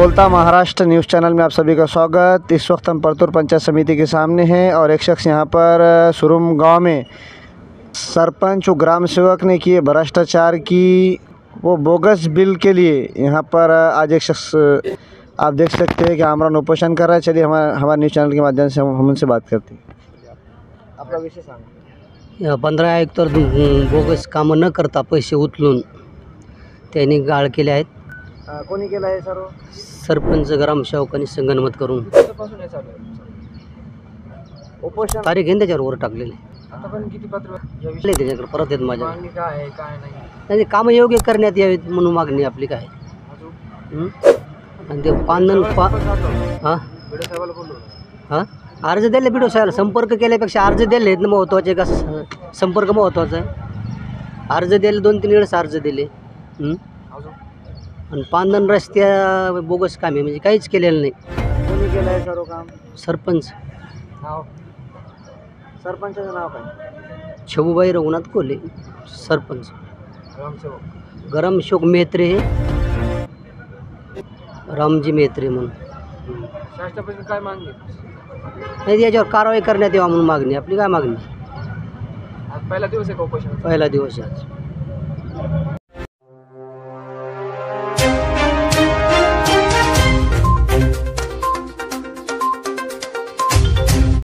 बोलता Maharashtra news channel में आप सभी का स्वागत। इस वक्त हम परतूर पंचायत समिति के सामने हैं और एक शख्स यहाँ पर सुरुम गांव में सरपंच और ग्राम सेवक ने किए भ्रष्टाचार की वो बोगस बिल के लिए यहाँ पर आज एक शख्स आप देख सकते हैं कि आमरण उपोषण कर रहा है। चलिए हमारे न्यूज़ चैनल के माध्यम से हम उनसे बात करते हैं। आपला विषय सांगा। 15 हेक्टर बोगस कामं न करता पैसे उचलून त्यांनी गाळ केले आहेत। कोणी केलं आहे सर्व? सरपंच ग्रामसेवकांनी संगनमत करून कधीपासून हे चालू आहे उपोषण? तारीख आहे त्याच्यावर टाकलेले आता पण किती पत्र त्याच्याकडे परत येत माझ्या मागणी काय आहे काय नाही? नाही कामं योग्य करण्यात यावीत म्हणून मागणी आपली काय आणि ते पांधन हां साहेबाला बोललो हां अर्ज दिले बिडो साहेब संपर्क केल्यापेक्षा अर्ज दिले ना महत्त्वाचे का संपर्क महत्त्वाचा आहे। अर्ज दिले 2-3 वेळेस अर्ज दिले आणि पांधन रस्त्या बोगस कामे म्हणजे काहीच केलेलं नाही। कोणी केलं आहे सर्व काम? सरपंच नाव सरपंचाचं नाव काय? छबूबाई रघुनाथ कोल्हे सरपंच। ग्रामसेवक ग्रामसेवक मेत्रे हे रामजी मेत्रे म्हणून। शासनापासून काय मागणी? नाही याच्यावर कारवाई करण्यात यावा म्हणून मागणी आपली। काय मागणी? आज पहिला दिवस आहे का उपोषण? पहिला दिवस आहे आज।